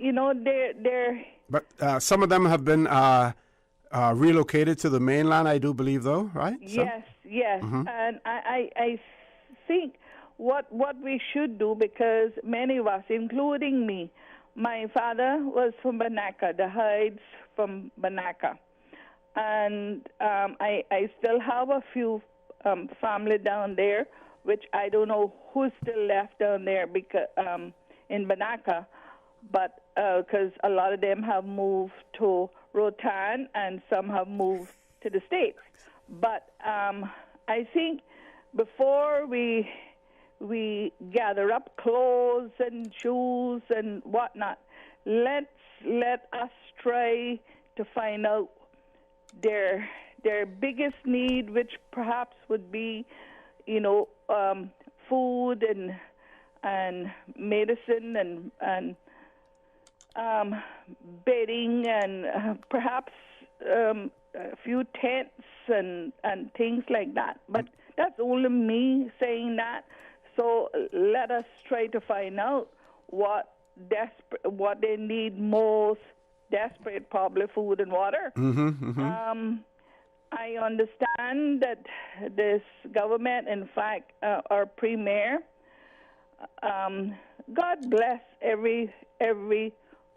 they're. But some of them have been relocated to the mainland, I do believe, though, right? Yes, yes. Mm-hmm. And I think what we should do, because many of us, including me, my father was from Banaka, the Hydes from Banaka. And I still have a few family down there, which I don't know who's still left down there because in Banaka, but because a lot of them have moved to Rotan and some have moved to the States. But I think before we gather up clothes and shoes and whatnot, let us try to find out their biggest need, which perhaps would be, food and medicine and bedding and perhaps a few tents and things like that. But that's only me saying that. So let us try to find out what they need most desperate, probably food and water. Mm-hmm, mm-hmm. I understand that this government, in fact, our premier, God bless every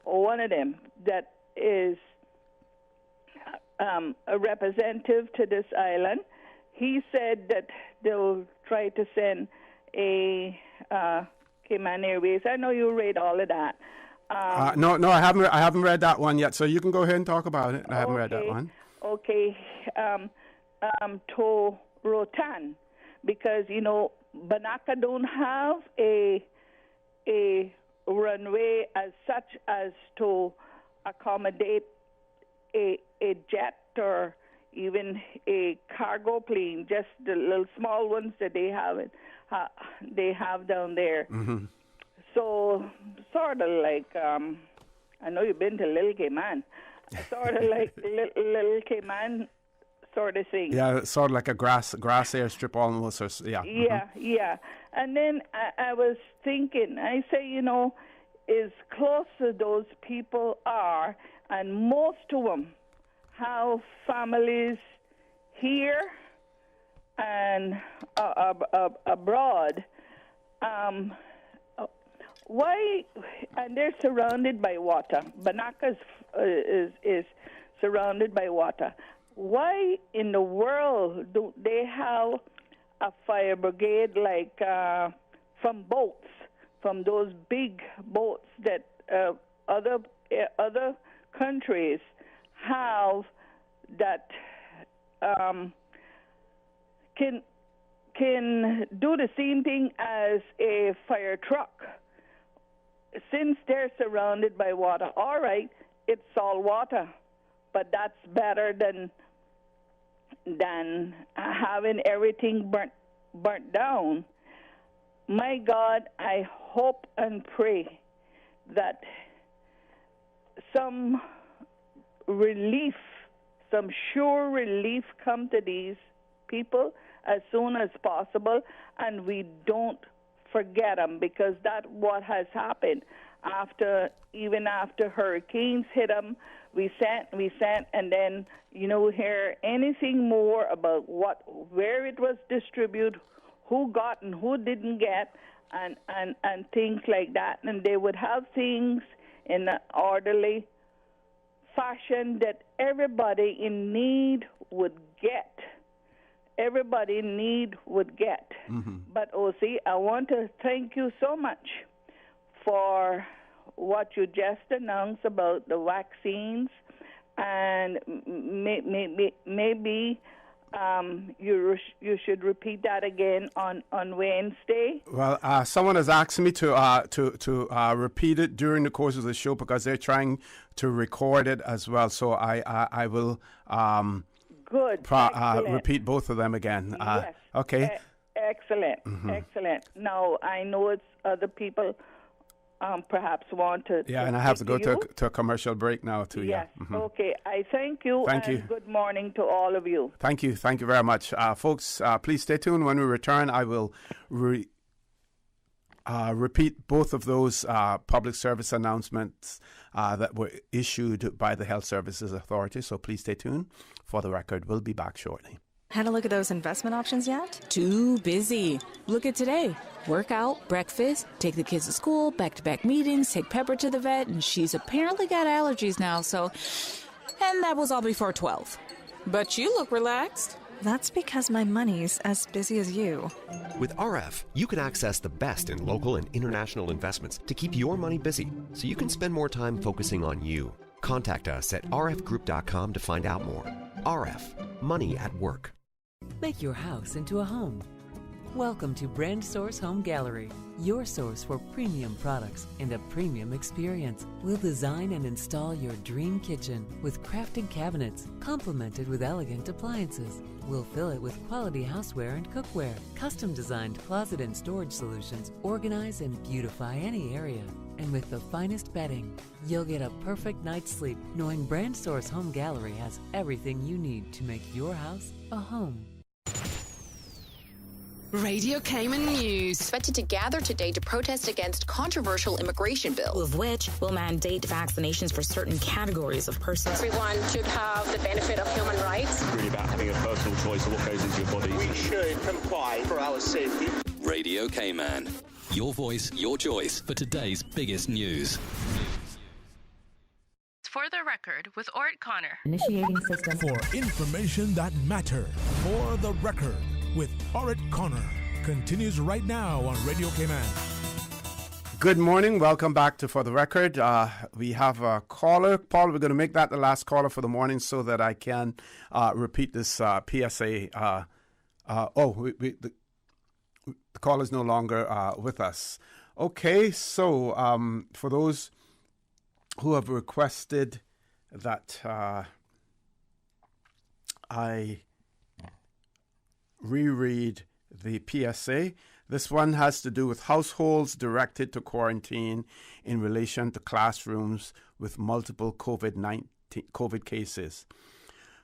one of them that is a representative to this island. He said that they'll try to send a Cayman Airways. I know you read all of that. No, I haven't read that one yet. So you can go ahead and talk about it. I haven't read that one. Okay, to Rotan, because Banaka don't have a runway as such as to accommodate a jet or even a cargo plane, just the little small ones that they have down there. Mm-hmm. So sort of like I know you've been to Little Cayman, sort of like Little Cayman sort of thing. Yeah, sort of like a grass airstrip almost. Yeah. Yeah, mm-hmm. yeah. And then I was thinking, I say, as close as those people are, and most of them have families here and abroad. Why? And they're surrounded by water. Banaka is surrounded by water. Why in the world do they have a fire brigade like from boats, from those big boats that other countries have that can do the same thing as a fire truck? Since they're surrounded by water, all right, it's salt water, but that's better than having everything burnt down. My God, I hope and pray that some relief, some sure relief come to these people as soon as possible, and we don't forget them, because that's what has happened even after hurricanes hit them. We sent, and then hear anything more about where it was distributed, who got and who didn't get, and things like that. And they would have things in an orderly fashion that everybody in need would get. Everybody in need would get. Mm-hmm. But, Osi, I want to thank you so much for what you just announced about the vaccines, and maybe you should repeat that again on Wednesday. Well, someone has asked me to repeat it during the course of the show because they're trying to record it as well. So I will Good. repeat both of them again. Yes. Okay. Excellent. Mm-hmm. Excellent. Now, I know it's other people perhaps want to. Yeah, and I have to go to a commercial break now too. Yes. Yeah. Mm-hmm. Okay. I thank you. Thank you. Good morning to all of you. Thank you. Thank you very much. Folks, please stay tuned. When we return, I will repeat both of those public service announcements that were issued by the Health Services Authority. So please stay tuned. For the record, we'll be back shortly. Had a look at those investment options yet? Too busy. Look at today. Workout, breakfast, take the kids to school, back-to-back meetings, take Pepper to the vet, and she's apparently got allergies now, so... And that was all before 12. But you look relaxed. That's because my money's as busy as you. With RF, you can access the best in local and international investments to keep your money busy, so you can spend more time focusing on you. Contact us at rfgroup.com to find out more. RF, money at work. Make your house into a home. Welcome to Brand Source Home Gallery, your source for premium products and a premium experience. We'll design and install your dream kitchen with crafted cabinets, complemented with elegant appliances. We'll fill it with quality houseware and cookware. Custom-designed closet and storage solutions organize and beautify any area. And with the finest bedding, you'll get a perfect night's sleep knowing Brand Source Home Gallery has everything you need to make your house a home. Radio Cayman News. Expected to gather today to protest against controversial immigration bill, of which will mandate vaccinations for certain categories of persons. Everyone should have the benefit of human rights. It's really about having a personal choice of what goes into your body. We should comply for our safety. Radio Cayman. Your voice, your choice for today's biggest news. For the record with Orrett Connor. Initiating system. For information that matters. For the record with Orrett Connor. Continues right now on Radio Cayman. Good morning. Welcome back to For the Record. We have a caller. Paul, we're going to make that the last caller for the morning so that I can repeat this PSA. The caller is no longer with us. Okay, so for those who have requested that I reread the PSA. This one has to do with households directed to quarantine in relation to classrooms with multiple COVID cases.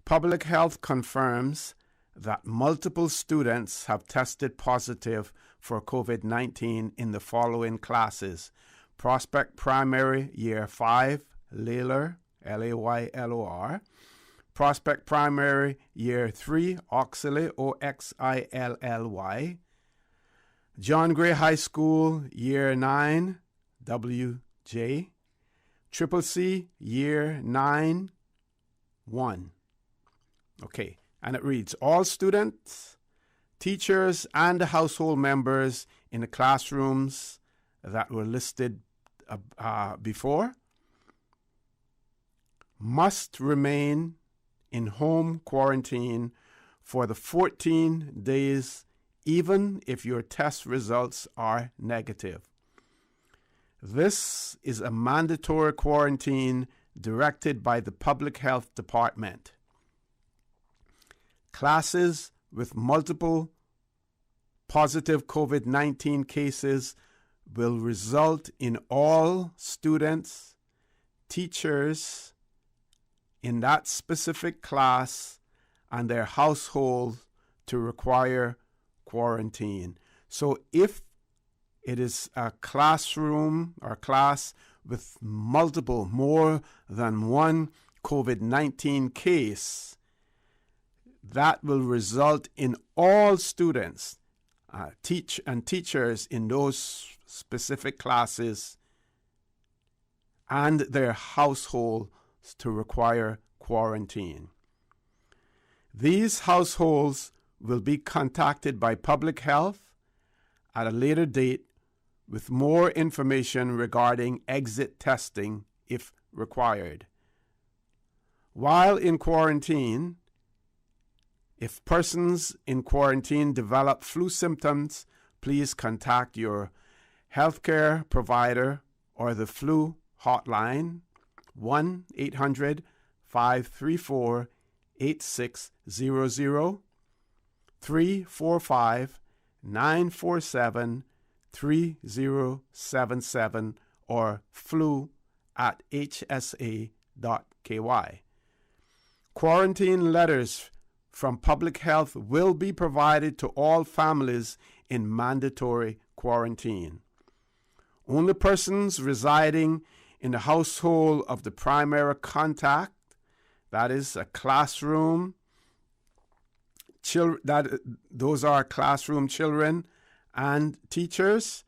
Public Health confirms that multiple students have tested positive for COVID-19 in the following classes: Prospect Primary Year 5, Laylor, Laylor, Prospect Primary Year 3, Oxilly, Oxilly, John Gray High School Year 9, WJ, Triple C Year 9, 1. Okay, and it reads, all students, teachers, and household members in the classrooms that were listed before must remain in home quarantine for the 14 days, even if your test results are negative. This is a mandatory quarantine directed by the Public Health Department. Classes with multiple positive COVID-19 cases will result in all students, teachers in that specific class and their household to require quarantine. So if it is a classroom or class with multiple, more than one COVID-19 case, that will result in all students, teachers in those specific classes and their households to require quarantine. These households will be contacted by Public Health at a later date with more information regarding exit testing if required. While in quarantine, if persons in quarantine develop flu symptoms, please contact your healthcare provider or the flu hotline 1-800-534-8600, 345-947-3077, or flu@hsa.ky. Quarantine letters from Public Health will be provided to all families in mandatory quarantine. Only persons residing in the household of the primary contact, that is a classroom, those are classroom children and teachers,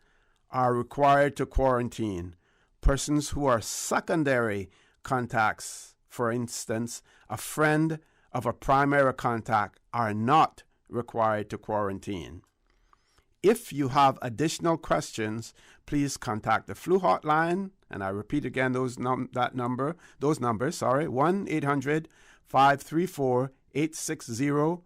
are required to quarantine. Persons who are secondary contacts, for instance, a friend of a primary contact, are not required to quarantine. If you have additional questions, please contact the flu hotline, and I repeat again those numbers, 1-800-534-860,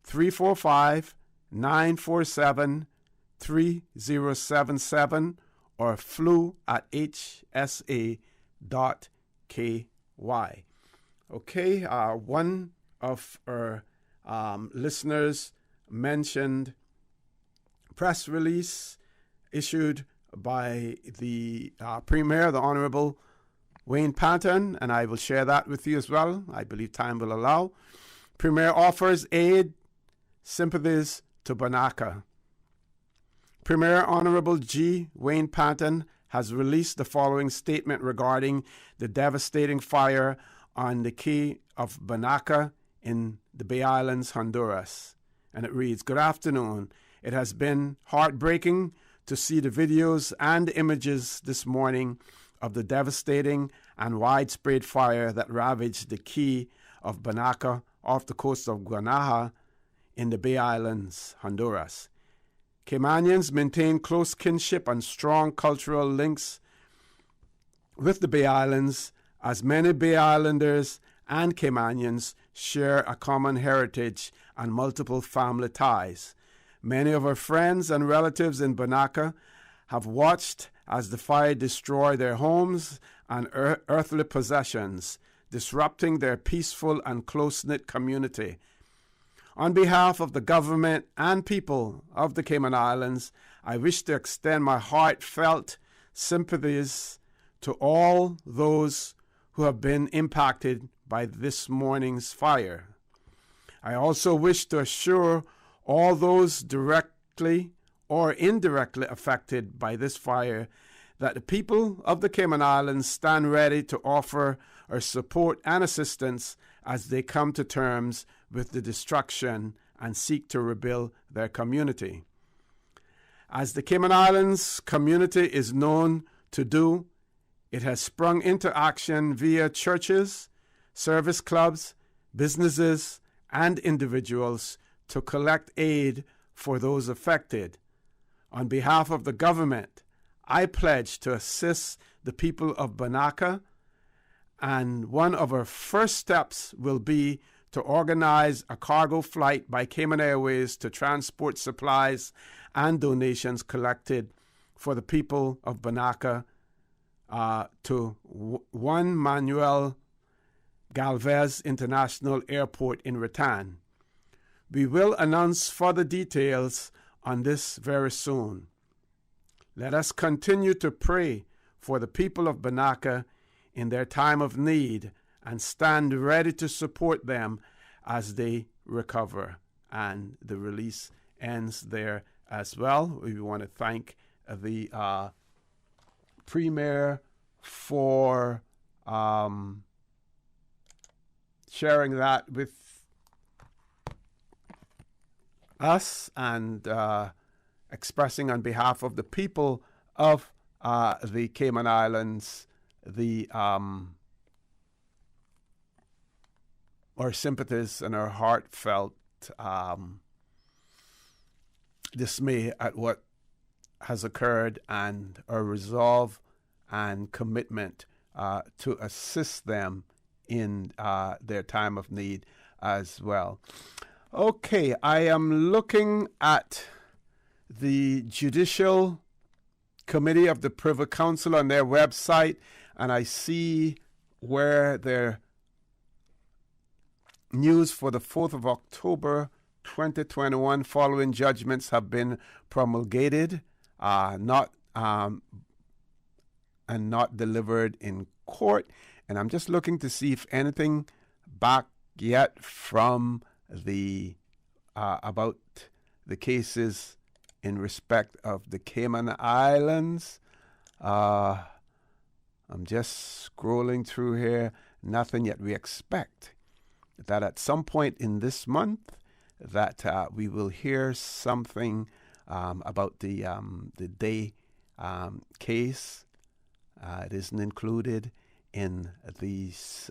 345-947-3077, or flu@hsa.ky. Okay, one of our listeners mentioned press release issued by the Premier, the Honorable Wayne Patton, and I will share that with you as well. I believe time will allow. Premier offers aid, sympathies to Banaka. Premier Honorable G. Wayne Patton has released the following statement regarding the devastating fire on the Key of Banaka in the Bay Islands, Honduras. And it reads, "Good afternoon. It has been heartbreaking to see the videos and images this morning of the devastating and widespread fire that ravaged the Key of Banaka off the coast of Guanaja in the Bay Islands, Honduras. Caymanians maintain close kinship and strong cultural links with the Bay Islands, as many Bay Islanders and Caymanians share a common heritage and multiple family ties. Many of our friends and relatives in Banaka have watched as the fire destroyed their homes and earthly possessions, disrupting their peaceful and close-knit community. On behalf of the government and people of the Cayman Islands, I wish to extend my heartfelt sympathies to all those who have been impacted by this morning's fire. I also wish to assure all those directly or indirectly affected by this fire that the people of the Cayman Islands stand ready to offer our support and assistance as they come to terms with the destruction and seek to rebuild their community. As the Cayman Islands community is known to do, it has sprung into action via churches, service clubs, businesses, and individuals to collect aid for those affected. On behalf of the government, I pledge to assist the people of Banaka, and one of our first steps will be to organize a cargo flight by Cayman Airways to transport supplies and donations collected for the people of Banaka to Juan Manuel Galvez International Airport in Rattan. We will announce further details on this very soon. Let us continue to pray for the people of Banaka in their time of need and stand ready to support them as they recover. And the release ends there as well. We want to thank the Premier for sharing that with us and expressing on behalf of the people of the Cayman Islands our sympathies and our heartfelt dismay at what has occurred, and our resolve and commitment to assist them in their time of need as well. Okay, I am looking at the Judicial Committee of the Privy Council on their website, and I see where their news for the 4th of October 2021 following judgments have been promulgated, not delivered in court. And I'm just looking to see if anything back yet from the about the cases in respect of the Cayman Islands. I'm just scrolling through here. Nothing yet. We expect that at some point in this month that we will hear something about the day case. It isn't included in these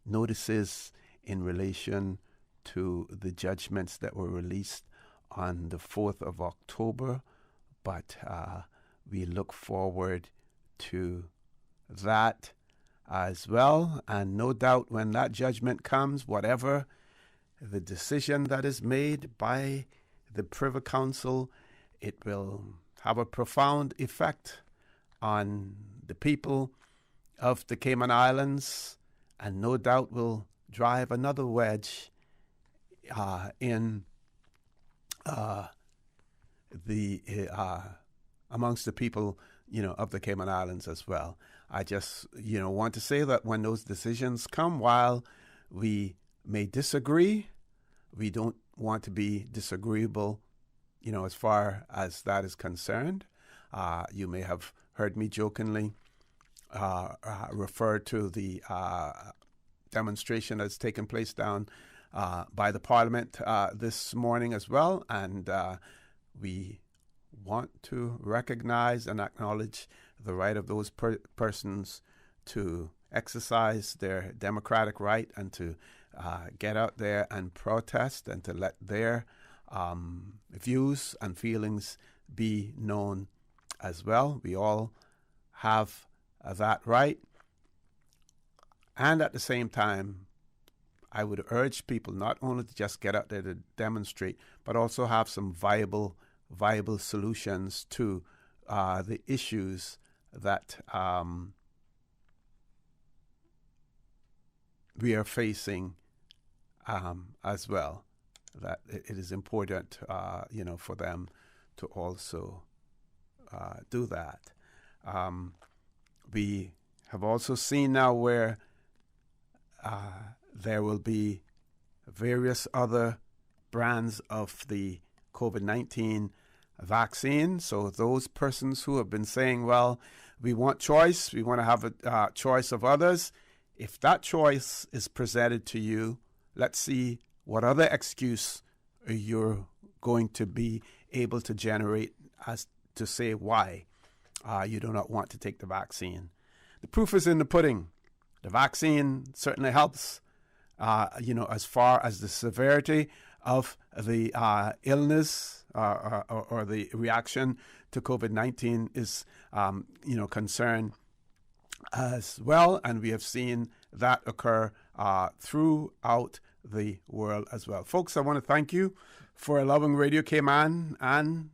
notices in relation to the judgments that were released on the 4th of October, but we look forward to that as well. And no doubt when that judgment comes, whatever the decision that is made by the Privy Council, it will have a profound effect on the people of the Cayman Islands, and no doubt will drive another wedge in amongst the people, of the Cayman Islands as well. I just, want to say that when those decisions come, while we may disagree, we don't want to be disagreeable, as far as that is concerned. You may have heard me jokingly refer to the demonstration that's taken place down by the Parliament this morning as well, and we want to recognize and acknowledge the right of those persons to exercise their democratic right and to get out there and protest and to let their views and feelings be known as well. We all have that right. And at the same time, I would urge people not only to just get out there to demonstrate, but also have some viable solutions to the issues that we are facing as well. That it is important, for them to also do that. We have also seen now where there will be various other brands of the COVID-19 vaccine. So those persons who have been saying, well, we want choice, we want to have a choice of others. If that choice is presented to you, let's see what other excuse you're going to be able to generate as to say why you do not want to take the vaccine. The proof is in the pudding. The vaccine certainly helps, as far as the severity of the illness or the reaction to COVID-19 is, concerned as well. And we have seen that occur throughout the world as well. Folks, I want to thank you for allowing Radio Cayman and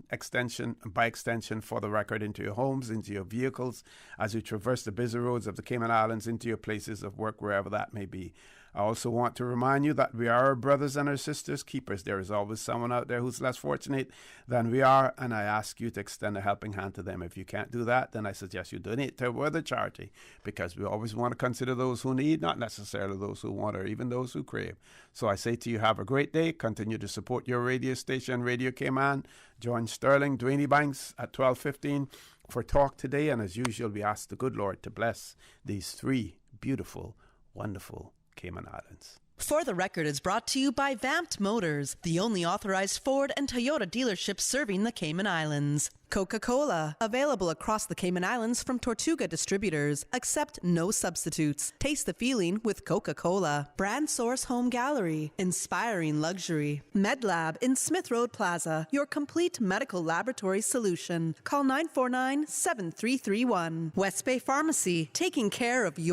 by extension For the Record into your homes, into your vehicles, as you traverse the busy roads of the Cayman Islands, into your places of work, wherever that may be. I also want to remind you that we are our brothers and our sisters' keepers. There is always someone out there who's less fortunate than we are, and I ask you to extend a helping hand to them. If you can't do that, then I suggest you donate to other charity, because we always want to consider those who need, not necessarily those who want or even those who crave. So I say to you, have a great day. Continue to support your radio station, Radio Cayman. Join Sterling, Dwayne Banks at 12:15 for Talk Today. And as usual, we ask the good Lord to bless these three beautiful, wonderful Cayman Islands. For the Record is brought to you by Vamped Motors, the only authorized Ford and Toyota dealership serving the Cayman Islands. Coca-Cola, available across the Cayman Islands from Tortuga Distributors. Accept no substitutes. Taste the feeling with Coca-Cola. Brand Source Home Gallery, inspiring luxury. MedLab in Smith Road Plaza, your complete medical laboratory solution. Call 949-7331. West Bay Pharmacy, taking care of your